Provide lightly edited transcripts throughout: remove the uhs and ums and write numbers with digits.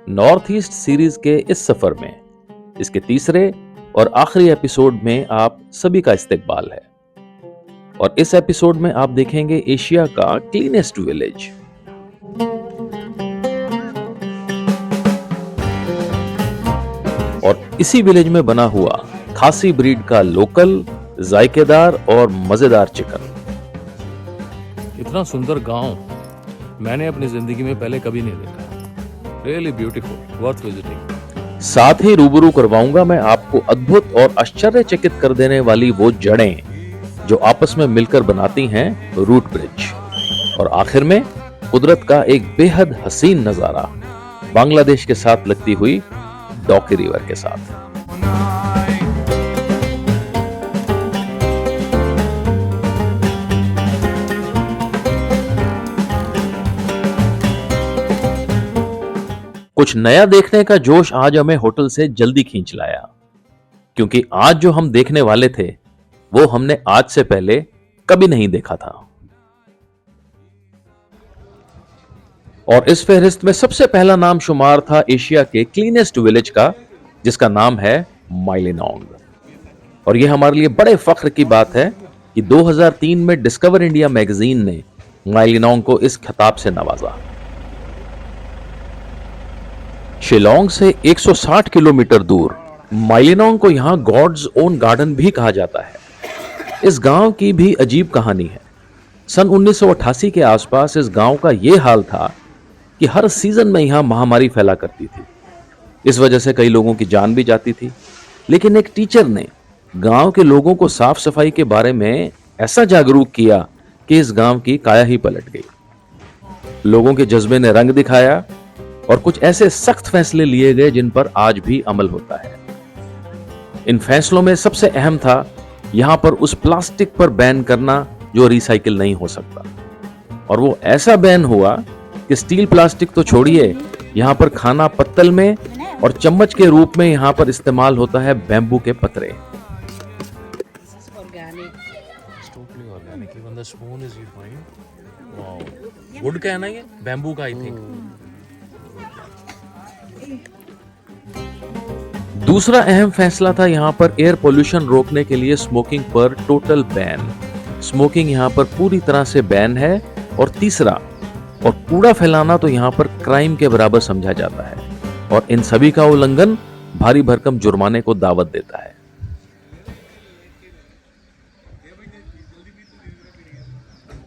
North east series के इस सफर में इसके तीसरे और आखिरी एपिसोड में आप सभी का इस्तकबाल है। और इस एपिसोड में आप देखेंगे एशिया का क्लीनेस्ट विलेज। और इसी विलेज में बना हुआ खासी ब्रीड का लोकल, जायकेदार और मजेदार चिकन। इतना सुंदर गांव मैंने अपनी जिंदगी में पहले कभी नहीं देखा। Really beautiful, worth visiting. साथ ही रूबरू करवाऊंगा मैं आपको अद्भुत और आश्चर्यचकित कर देने वाली वो जड़ें जो आपस में मिलकर बनाती हैं रूट ब्रिज। और आखिर में कुदरत का एक बेहद हसीन नजारा बांग्लादेश के साथ लगती हुई डॉकी रिवर के साथ। कुछ नया देखने का जोश आज हमें होटल से जल्दी खींच लाया, क्योंकि आज जो हम देखने वाले थे वो हमने आज से पहले कभी नहीं देखा था। और इस फहरिस्त में सबसे पहला नाम शुमार था एशिया के क्लीनेस्ट विलेज का, जिसका नाम है माइलिनोंग। और यह हमारे लिए बड़े फख्र की बात है कि 2003 में डिस्कवर इंडिया मैगजीन ने माइलिनोंग को इस खिताब से नवाजा। शिलोंग से 160 किलोमीटर दूर माइलिनोंग को यहां गॉड्स ओन गार्डन भी कहा जाता है। इस गांव की भी अजीब कहानी है। सन 1988 के आसपास इस गांव का यह हाल था कि हर सीजन में यहां महामारी फैला करती थी। इस वजह से कई लोगों की जान भी जाती थी। लेकिन एक टीचर ने गांव के लोगों को साफ सफाई के बारे में ऐसा जागरूक किया कि इस गांव की काया ही पलट गई। लोगों के जज्बे ने रंग दिखाया और कुछ ऐसे सख्त फैसले लिए गए जिन पर आज भी अमल होता है। इन फैसलों में सबसे अहम था यहां पर उस प्लास्टिक पर बैन करना जो रिसाइकिल नहीं हो सकता। और वो ऐसा बैन हुआ कि स्टील प्लास्टिक तो छोड़िए, यहां पर खाना पत्तल में और चम्मच के रूप में यहां पर इस्तेमाल होता है बैम्बू के पतरे। वुड का है ना, ये बैम्बू का आई थिंक। दूसरा अहम फैसला था यहां पर एयर पोल्यूशन रोकने के लिए स्मोकिंग पर टोटल बैन। स्मोकिंग यहां पर पूरी तरह से बैन है। और तीसरा, और कूड़ा फैलाना तो यहां पर क्राइम के बराबर समझा जाता है और इन सभी का उल्लंघन भारी भरकम जुर्माने को दावत देता है।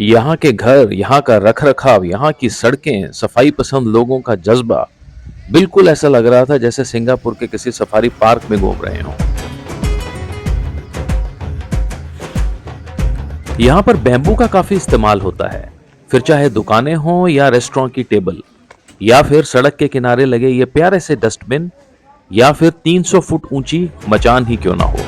यहां के घर, यहां का रखरखाव, यहां की सड़कें, सफाई पसंद लोगों का जज्बा, बिल्कुल ऐसा लग रहा था जैसे सिंगापुर के किसी सफारी पार्क में घूम रहे हों। यहां पर बैम्बू का काफी इस्तेमाल होता है, फिर चाहे दुकानें हों या रेस्टोरेंट की टेबल, या फिर सड़क के किनारे लगे ये प्यारे से डस्टबिन, या फिर 300 फुट ऊंची मचान ही क्यों ना हो।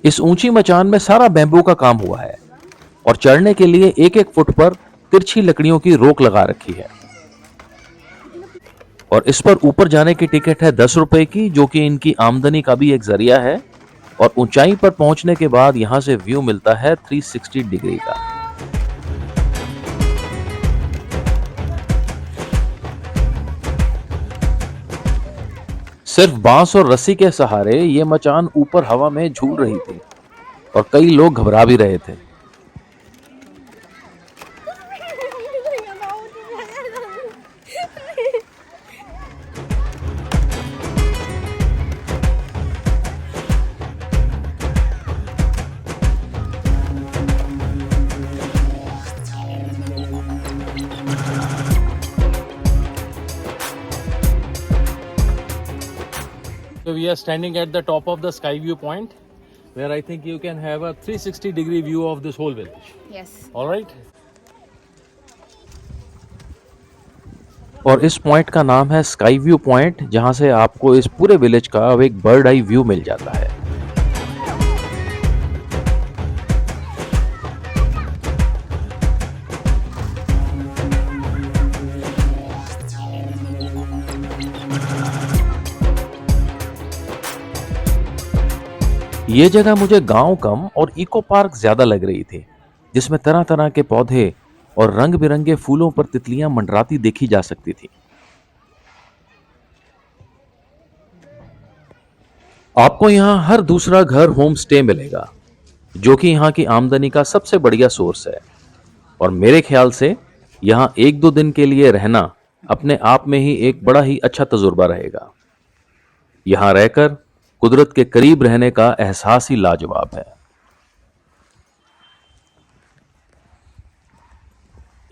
इस ऊंची मचान में सारा बैम्बू का काम हुआ है और चढ़ने के लिए एक एक फुट पर तिरछी लकड़ियों की रोक लगा रखी है। और इस पर ऊपर जाने की टिकट है 10 रुपए की, जो कि इनकी आमदनी का भी एक जरिया है। और ऊंचाई पर पहुंचने के बाद यहां से व्यू मिलता है 360 डिग्री का। सिर्फ बांस और रस्सी के सहारे ये मचान ऊपर हवा में झूल रही थी और कई लोग घबरा भी रहे थे। So we are standing at the top of the sky view point, where I think you can have a 360 degree view of this whole village. Yes. All right. और इस पॉइंट का नाम है स्काई व्यू पॉइंट, जहां से आपको इस पूरे विलेज का एक बर्ड आई व्यू मिल जाता है। ये जगह मुझे गांव कम और इको पार्क ज्यादा लग रही थी, जिसमें तरह तरह के पौधे और रंग बिरंगे फूलों पर तितलियां मंडराती देखी जा सकती थी। आपको यहाँ हर दूसरा घर होम स्टे मिलेगा, जो कि यहाँ की आमदनी का सबसे बढ़िया सोर्स है। और मेरे ख्याल से यहाँ एक दो दिन के लिए रहना अपने आप में ही एक बड़ा ही अच्छा तजुर्बा रहेगा। यहाँ रहकर कुदरत के करीब रहने का एहसास ही लाजवाब है।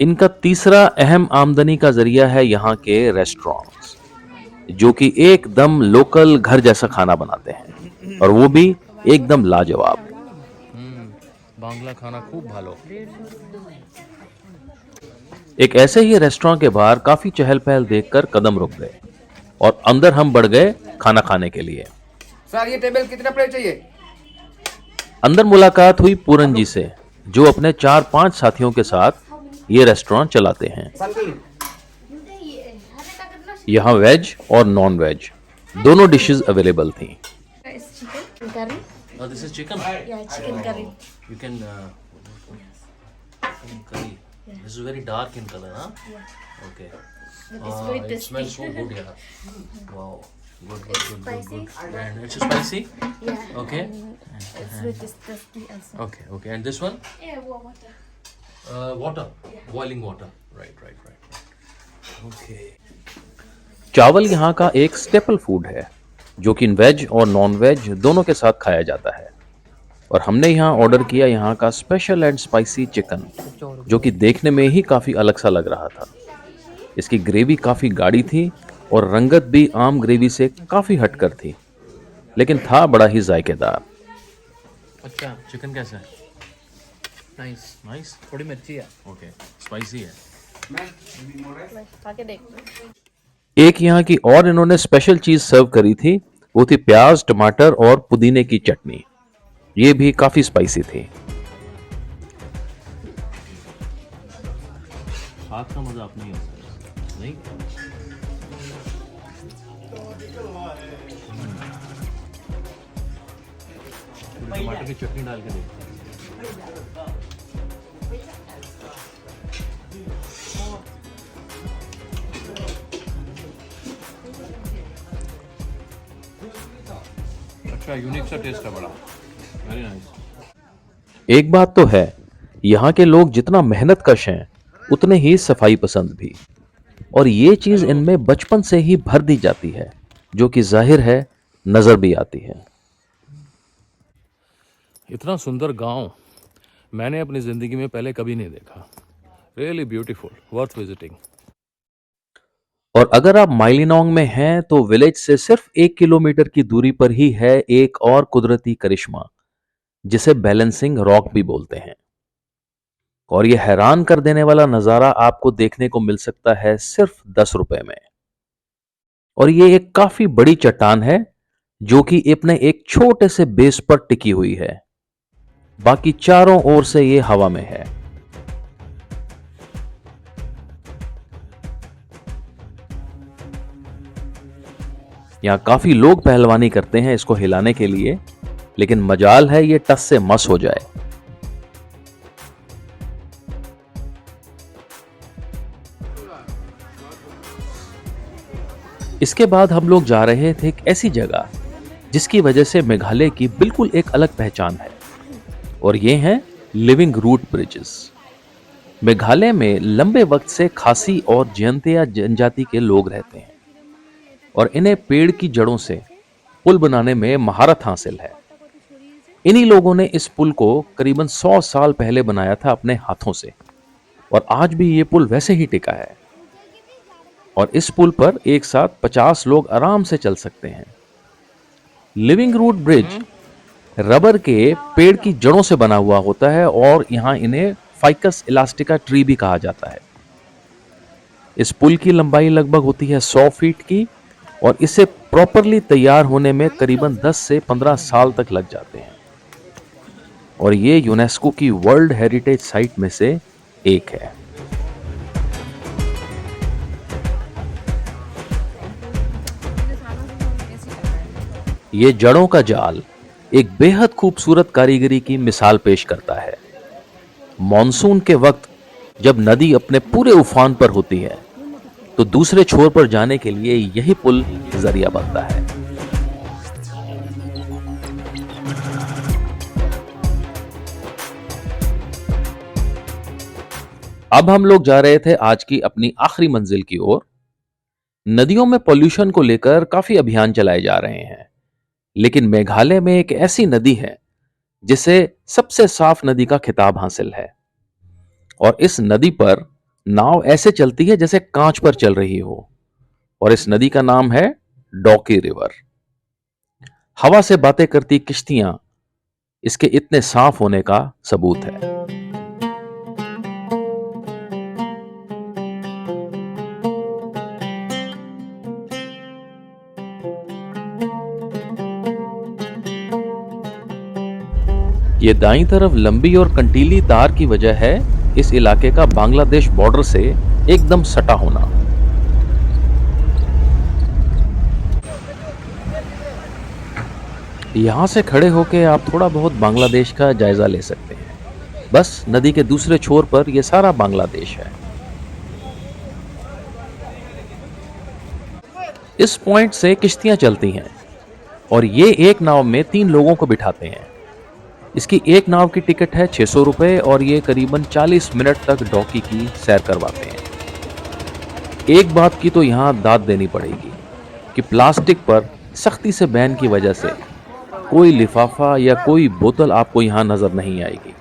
इनका तीसरा अहम आमदनी का जरिया है यहाँ के रेस्टोरेंट्स, जो कि एकदम लोकल घर जैसा खाना बनाते हैं, और वो भी एकदम लाजवाब। बांग्ला खाना खूब भालो। एक ऐसे ही रेस्टोरेंट के बाहर काफी चहल पहल देखकर कदम रुक गए और अंदर हम बढ़ गए खाना खाने के लिए। सर ये टेबल कितना प्लेट चाहिए? अंदर मुलाकात हुई पूरन जी से, जो अपने 4-5 साथियों के साथ ये रेस्टोरेंट चलाते हैं। यहाँ वेज और नॉन वेज दोनों डिशेस अवेलेबल थी। It's chicken curry. This is chicken. Yeah, chicken curry. You can chicken curry. This is very dark in color, huh? Yeah. Okay. But it's very It tasty. smells so good, yeah. Wow. Good. Spicy. And it's spicy. Yeah. Okay. And it's very tasty also. Okay. And this one? Yeah, water. Water. Boiling water. Right. Okay. चावल यहाँ का एक staple food है, जो कि veg और non veg दोनों के साथ खाया जाता है। और हमने यहाँ ऑर्डर किया यहाँ का स्पेशल एंड स्पाइसी चिकन, जो कि देखने में ही काफ़ी अलग सा लग रहा था। इसकी ग्रेवी काफ़ी गाढ़ी थी और रंगत भी आम ग्रेवी से काफ़ी हटकर थी, लेकिन था बड़ा ही जायकेदार। अच्छा, चिकन कैसा है? नाइस। थोड़ी मिर्ची है। ओके, स्पाइसी है। खा के देख। एक यहाँ की और इन्होंने स्पेशल चीज सर्व करी थी, वो थी प्याज, टमाटर और पुदीने की चटनी। ये भी काफी स्पाइसी थी। हाथ का मजा अपनी होता है, नहीं? टमाटर की चटनी डाल के देखते हैं। अच्छा, यूनिक सा टेस्ट है बड़ा। Very nice. एक बात तो है, यहाँ के लोग जितना मेहनत कश हैं, उतने ही सफाई पसंद भी। और ये चीज इनमें बचपन से ही भर दी जाती है, जो कि जाहिर है नजर भी आती है। इतना सुंदर गांव मैंने अपनी जिंदगी में पहले कभी नहीं देखा। Really beautiful, worth visiting. और अगर आप माइलिनोंग में हैं तो विलेज से सिर्फ 1 किलोमीटर की दूरी पर ही है एक और कुदरती करिश्मा, जिसे बैलेंसिंग रॉक भी बोलते हैं। और यह हैरान कर देने वाला नजारा आपको देखने को मिल सकता है सिर्फ 10 रुपए में। और यह एक काफी बड़ी चट्टान है, जो कि अपने एक छोटे से बेस पर टिकी हुई है। बाकी चारों ओर से यह हवा में है। यहां काफी लोग पहलवानी करते हैं इसको हिलाने के लिए, लेकिन मजाल है ये टस से मस हो जाए। इसके बाद हम लोग जा रहे थे एक ऐसी जगह जिसकी वजह से मेघालय की बिल्कुल एक अलग पहचान है, और ये हैं लिविंग रूट ब्रिजेस। मेघालय में लंबे वक्त से खासी और जयंतिया जनजाति के लोग रहते हैं, और इन्हें पेड़ की जड़ों से पुल बनाने में महारत हासिल है। इन्हीं लोगों ने इस पुल को करीबन 100 साल पहले बनाया था अपने हाथों से, और आज भी ये पुल वैसे ही टिका है। और इस पुल पर एक साथ 50 लोग आराम से चल सकते हैं। लिविंग रूट ब्रिज रबर के पेड़ की जड़ों से बना हुआ होता है, और यहां इन्हें फाइकस इलास्टिका ट्री भी कहा जाता है। इस पुल की लंबाई लगभग होती है 100 फीट की, और इसे प्रॉपरली तैयार होने में करीबन 10 से 15 साल तक लग जाते हैं। और ये यूनेस्को की वर्ल्ड हेरिटेज साइट में से एक है। ये जड़ों का जाल एक बेहद खूबसूरत कारीगरी की मिसाल पेश करता है। मॉनसून के वक्त जब नदी अपने पूरे उफान पर होती है तो दूसरे छोर पर जाने के लिए यही पुल जरिया बनता है। अब हम लोग जा रहे थे आज की अपनी आखिरी मंजिल की ओर। नदियों में पोल्यूशन को लेकर काफी अभियान चलाए जा रहे हैं, लेकिन मेघालय में एक ऐसी नदी है जिसे सबसे साफ नदी का खिताब हासिल है। और इस नदी पर नाव ऐसे चलती है जैसे कांच पर चल रही हो, और इस नदी का नाम है डॉकी रिवर। हवा से बातें करती किश्तियां इसके इतने साफ होने का सबूत है। ये दाईं तरफ लंबी और कंटीली तार की वजह है इस इलाके का बांग्लादेश बॉर्डर से एकदम सटा होना। यहां से खड़े होकर आप थोड़ा बहुत बांग्लादेश का जायजा ले सकते हैं। बस नदी के दूसरे छोर पर यह सारा बांग्लादेश है। इस पॉइंट से किश्तियां चलती हैं और ये एक नाव में 3 लोगों को बिठाते हैं। इसकी एक नाव की टिकट है 600 रुपए और ये करीबन 40 मिनट तक डॉकी की सैर करवाते हैं। एक बात की तो यहाँ दाद देनी पड़ेगी कि प्लास्टिक पर सख्ती से बैन की वजह से कोई लिफाफा या कोई बोतल आपको यहाँ नजर नहीं आएगी।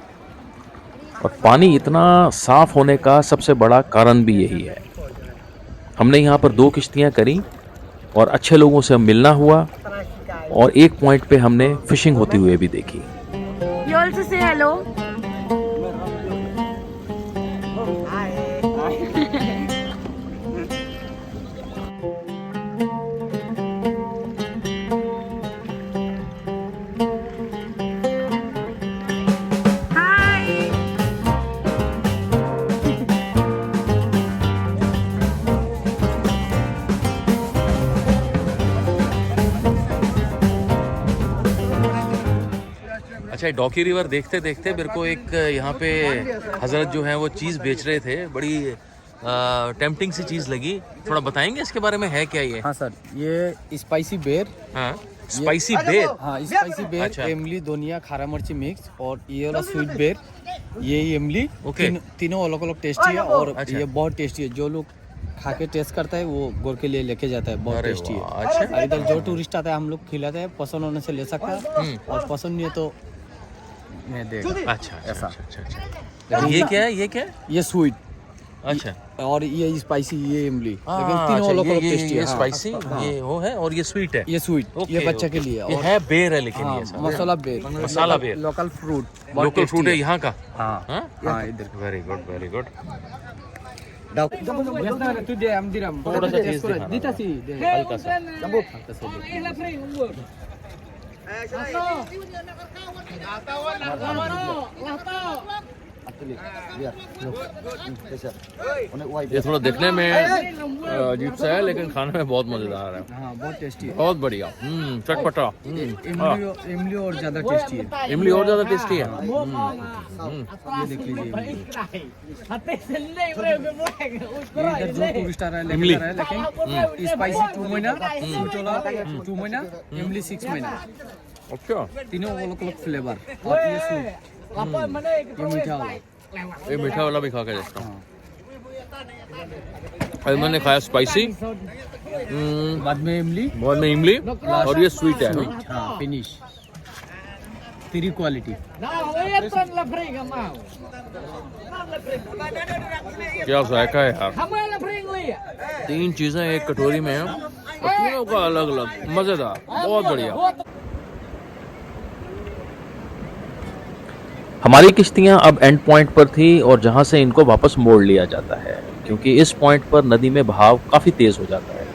और पानी इतना साफ होने का सबसे बड़ा कारण भी यही है। हमने यहाँ पर 2 किश्तियाँ करी और अच्छे लोगों से मिलना हुआ, और एक पॉइंट पे हमने फिशिंग होती हुई भी देखी। You also say hello. अच्छा, डॉकी रिवर देखते देखते मेरे को एक यहाँ पे हजरत जो है वो चीज़ बेच रहे थे, बड़ी टेम्पटिंग सी चीज़ लगी। थोड़ा बताएंगे इसके बारे में, है क्या ये? हाँ सर, ये स्पाइसी बेर। हाँ, स्पाइसी बेर। हाँ, स्पाइसी बेर। अच्छा। इमली, धनिया, खारा मिर्ची मिक्स, और ये वाला स्वीट बेर, ये इमली। ओके। तीनों अलग अलग टेस्टी है, और अच्छा। ये बहुत टेस्टी है। जो लोग खा के टेस्ट करता है वो गोर के लिए लेके जाता है, बहुत अरे टेस्टी है। वाह, अच्छा। और इधर जो टूरिस्ट आता है हम लोग खिलाते हैं, पसंद होने से ले सकता है, और पसंद नहीं है तो मैं देगा। अच्छा अच्छा ऐसा। अच्छा अच्छा। ये क्या है, ये क्या है? ये स्वीट, अच्छा, और ये स्पाइसी, ये इमली, लेकिन हाँ, तीनों अच्छा, अलग अलग टेस्टी ये है। हाँ। स्पाइसी, हाँ। ये वो है, और ये स्वीट है। ये स्वीट, ओके, ये बच्चे ओके। के लिए। ये और है बेर है, लेकिन हाँ, ये सब मसाला बेर, मसाला बेर। लोकल फ्रूट, लोकल फ्रूट है यहाँ का। हाँ हाँ, हाँ, इधर। Very good, very good. थोड़ा सा टेस्ट दिखा। हल्का सा। ये थोड़ा दिखने में अजीब सा है, लेकिन खाने में बहुत मजेदार है। हाँ, बहुत टेस्टी है। बहुत बढ़िया। चटपटा। इमली और ज्यादा टेस्टी है। इमली और ज्यादा टेस्टी है। ये देख लीजिए, ये इधर जो टूरिस्ट आ रहा है इमली। लेके आ रहा है, लेकिन स्पाइसी 2 महीना, स्वीट वाला 2 महीना, इमली 6 महीना, अच्छा, तीनों अलग अलग फ्लेवर। और ये स्वीट, ये मीठा वाला। ये मीठा वाला भी खा के देखता हूँ। अभी मैंने खाया स्पाइसी, बाद में इमली, बाद में इमली, और ये स्वीट है। हाँ, फिनिश 3 क्वालिटी। क्या जायका है यार। 3 चीजें एक कटोरी में है, और तीनों का अलग अलग मजेदार, बहुत बढ़िया। हमारी किश्तियां अब एंड पॉइंट पर थी और जहां से इनको वापस मोड़ लिया जाता है, क्योंकि इस पॉइंट पर नदी में बहाव काफी तेज हो जाता है।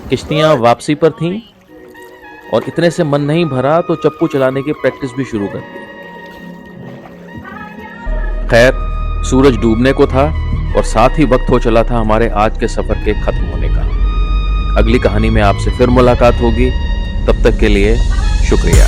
किश्तियां वापसी पर थीं और इतने से मन नहीं भरा तो चप्पू चलाने की प्रैक्टिस भी शुरू कर दी। खैर, सूरज डूबने को था और साथ ही वक्त हो चला था हमारे आज के सफर के खत्म होने का। अगली कहानी में आपसे फिर मुलाकात होगी, तब तक के लिए शुक्रिया।